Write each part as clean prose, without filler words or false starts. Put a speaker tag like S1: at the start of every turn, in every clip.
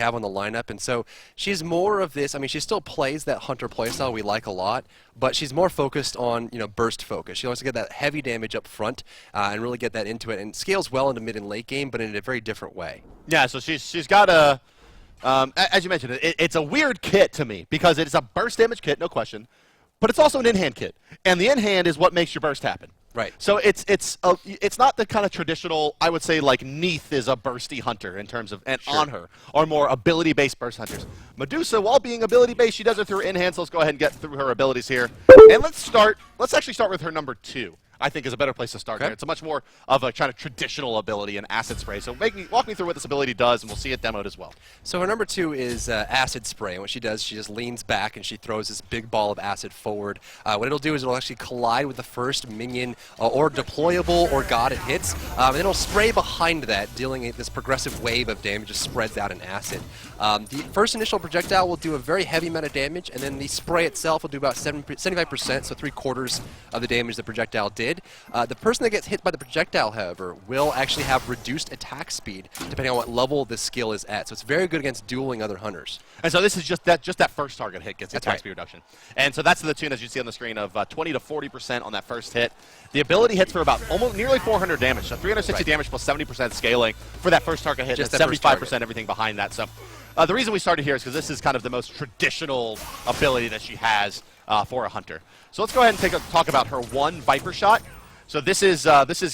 S1: have on the lineup, and so she's more of this. I mean, she still plays that hunter playstyle we like a lot, but she's more focused on burst focus. She wants to get that heavy damage up front and really get that into it, and scales well into mid and late game, but in a very different way.
S2: Yeah, so she's got a as you mentioned, it's a weird kit to me because it's a burst damage kit, no question, but it's also an in-hand kit, and the in-hand is what makes your burst happen.
S1: Right.
S2: So it's not the kind of traditional, I would say, like Neith is a bursty hunter in terms of, and on her are more ability-based burst hunters. Medusa, while being ability-based, she does it through her in-hand, so let's go ahead and get through her abilities here. And let's actually start with her number 2. I think is a better place to start there. It's a much more of a kind of traditional ability in Acid Spray. So walk me through what this ability does, and we'll see it demoed as well.
S1: So her number 2 is Acid Spray, and what she does, she just leans back and she throws this big ball of acid forward. What it'll do is it'll actually collide with the first minion or deployable or god it hits, and then it'll spray behind that, dealing this progressive wave of damage just spreads out in acid. The first initial projectile will do a very heavy amount of damage, and then the spray itself will do about 75%, so 3/4 of the damage the projectile did. The person that gets hit by the projectile, however, will actually have reduced attack speed depending on what level the skill is at. So it's very good against dueling other hunters.
S2: And so this is just that first target hit gets attack speed reduction. And so that's the tune, as you see on the screen, of 20 to 40% on that first hit. The ability hits for about nearly 400 damage, so 360 damage plus 70% scaling for that first target hit,
S1: just
S2: and 75% everything behind that. So the reason we started here is because this is kind of the most traditional ability that she has for a hunter. So let's go ahead and talk about her one Viper shot. So this is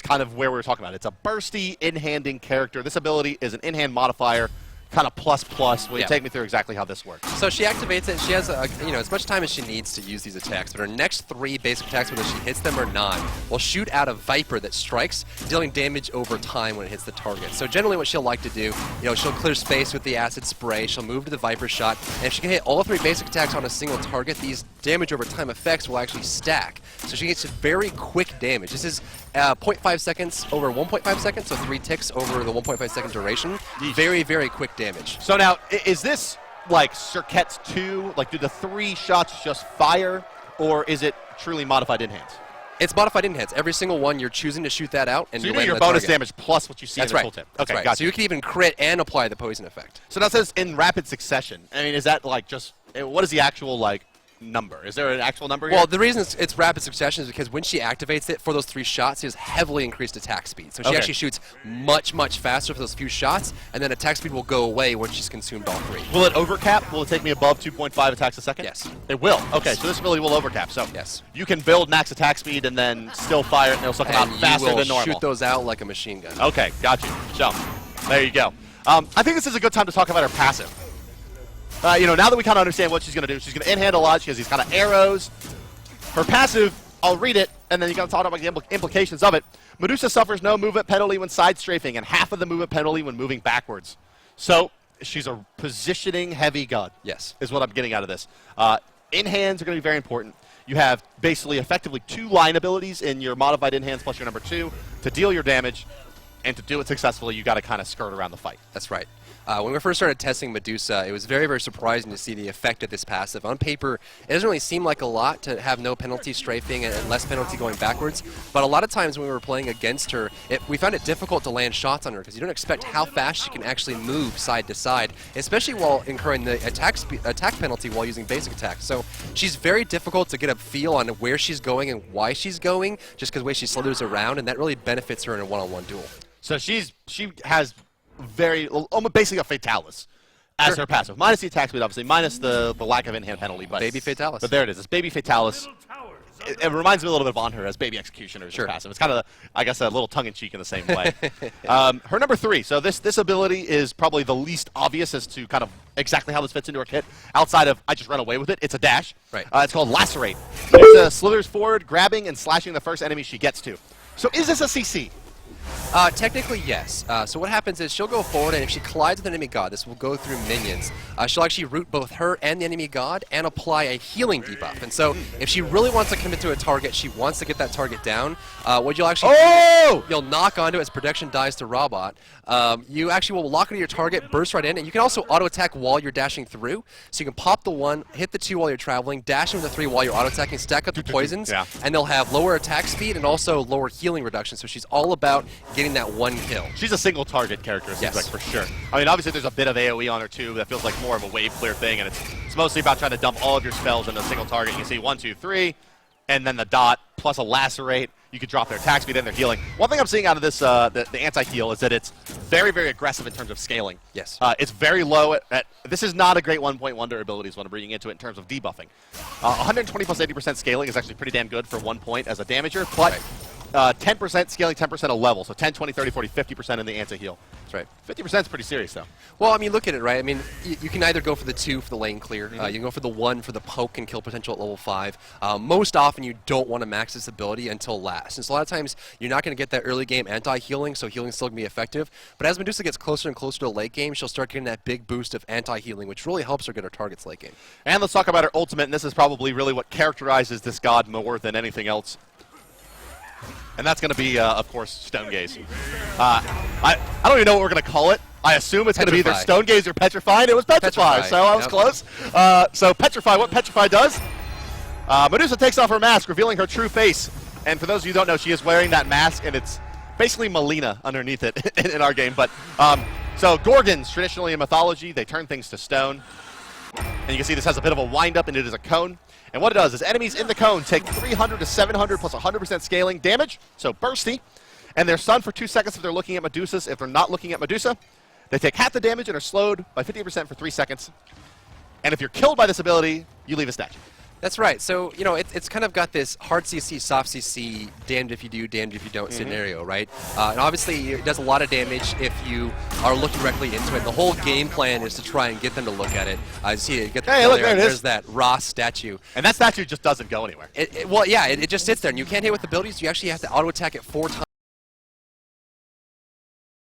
S2: kind of where we were talking about. It's a bursty, in-handing character. This ability is an in-hand modifier, kind of plus. Will you take me through exactly how this works?
S1: So she activates it. She has as much time as she needs to use these attacks, but her next 3 basic attacks, whether she hits them or not, will shoot out a Viper that strikes, dealing damage over time when it hits the target. So generally what she'll like to do, she'll clear space with the acid spray, she'll move to the Viper shot, and if she can hit all 3 basic attacks on a single target, these damage over time effects will actually stack. So she gets very quick damage. This is 0.5 seconds over 1.5 seconds, so 3 ticks over the 1.5 second duration. Very, very quick damage.
S2: So now, is this like Circuit's 2? Like, do the 3 shots just fire, or is it truly modified in-hands?
S1: It's modified in-hands. Every single one, you're choosing to shoot that out, and
S2: so
S1: you
S2: do your bonus damage plus what you see in the tooltip.
S1: That's right.
S2: Gotcha.
S1: So you can even crit and apply the poison effect.
S2: So now it says in rapid succession. I mean, is that like just what is the actual number? Is there an actual number here?
S1: Well, the reason it's rapid succession is because when she activates it for those 3 shots, she has heavily increased attack speed. So she actually shoots much, much faster for those few shots, and then attack speed will go away once she's consumed all 3.
S2: Will it overcap? Will it take me above 2.5 attacks a second?
S1: Yes.
S2: It will. Okay, so this really will overcap. So
S1: yes,
S2: you can build max attack speed and then still fire it, and it'll still come out faster than normal.
S1: Shoot those out like a machine gun.
S2: Okay, got you. So there you go. I think this is a good time to talk about her passive. Now that we kind of understand what she's going to do, she's going to in-hand a lot. She has these kind of arrows. Her passive, I'll read it, and then you got to talk about the implications of it. Medusa suffers no movement penalty when side strafing and half of the movement penalty when moving backwards. So she's a positioning heavy god.
S1: Yes.
S2: Is what I'm getting out of this. In-hands are going to be very important. You have basically effectively 2 line abilities in your modified in-hands plus your number 2 to deal your damage. And to do it successfully, you got to kind of skirt around the fight.
S1: That's right. When we first started testing Medusa, it was very, very surprising to see the effect of this passive. On paper, it doesn't really seem like a lot to have no penalty strafing and less penalty going backwards, but a lot of times when we were playing against her, we found it difficult to land shots on her because you don't expect how fast she can actually move side to side, especially while incurring the attack penalty while using basic attacks. So she's very difficult to get a feel on where she's going and why she's going, just because the way she slithers around, and that really benefits her in a one-on-one duel.
S2: So she has almost basically a Fatalis as her passive. Minus the attack speed, obviously. Minus the lack of in-hand penalty. But
S1: Baby Fatalis.
S2: But there it is. It's Baby Fatalis. It reminds me a little bit of On Her as Baby Executioner's passive. It's kind of, I guess, a little tongue-in-cheek in the same way. Her number 3. So this ability is probably the least obvious as to kind of exactly how this fits into her kit. Outside of I just run away with it, it's a dash.
S1: Right.
S2: It's called Lacerate. It slithers forward, grabbing and slashing the first enemy she gets to. So is this a CC?
S1: Technically, yes. So what happens is she'll go forward, and if she collides with an enemy god, this will go through minions. She'll actually root both her and the enemy god and apply a healing debuff. And so if she really wants to commit to a target, she wants to get that target down, what you'll actually do, you'll knock onto it as protection dies to Robot. You actually will lock onto your target, burst right in, and you can also auto-attack while you're dashing through. So you can pop the 1, hit the 2 while you're traveling, dash into the 3 while you're auto-attacking, stack up the poisons, and they'll have lower attack speed and also lower healing reduction. So she's all about getting getting that one kill.
S2: She's a single target character, it seems
S1: Yes.
S2: like, for sure. I mean, obviously there's a bit of AoE on her too. That feels like more of a wave clear thing, and it's mostly about trying to dump all of your spells into a single target. You can see 1, 2, 3, and then the dot plus a lacerate. You could drop their attack speed and their healing. One thing I'm seeing out of this, the anti-heal, is that it's very, very aggressive in terms of scaling.
S1: Yes.
S2: It's very low at this is not a great 1-point wonder ability is what I'm bringing into it in terms of debuffing. 120 plus 80% scaling is actually pretty damn good for 1 point as a damager, but 10% scaling, 10% a level. So 10, 20, 30, 40, 50% in the anti-heal.
S1: That's right.
S2: 50% is pretty serious, though.
S1: Well, I mean, look at it, right? I mean, you can either go for the 2 for the lane clear. You can go for the 1 for the poke and kill potential at level 5. Most often, you don't want to max this ability until last. And so a lot of times, you're not going to get that early game anti-healing, so healing still going to be effective. But as Medusa gets closer and closer to the late game, she'll start getting that big boost of anti-healing, which really helps her get her targets late game.
S2: And let's talk about her ultimate, and this is probably really what characterizes this god more than anything else. And that's going to be, of course, Stone Gaze. I don't even know what we're going to call it. I assume it's going to be either Stone Gaze or Petrify, and it was Petrify, so I was close. So Petrify, what Petrify does, Medusa takes off her mask, revealing her true face. And for those of you who don't know, she is wearing that mask, and it's basically Melina underneath it in our game. But so Gorgons, traditionally in mythology, they turn things to stone. And you can see this has a bit of a wind-up, and it is a cone. And what it does is enemies in the cone take 300 to 700 plus 100% scaling damage, so bursty, and they're stunned for 2 seconds if they're looking at Medusa. If they're not looking at Medusa, they take half the damage and are slowed by 50% for 3 seconds. And if you're killed by this ability, you leave a statue.
S1: That's right. So, you know, it's kind of got this hard CC, soft CC, damned if you do, damned if you don't scenario, right? And obviously, it does a lot of damage if you are looking directly into it. The whole game plan is to try and get them to look at it. See it, get the
S2: Hey, look, there it is.
S1: There's that Ross statue.
S2: And that statue just doesn't go anywhere.
S1: Well, yeah, it just sits there, and you can't hit with abilities. You actually have to auto-attack it 4 times.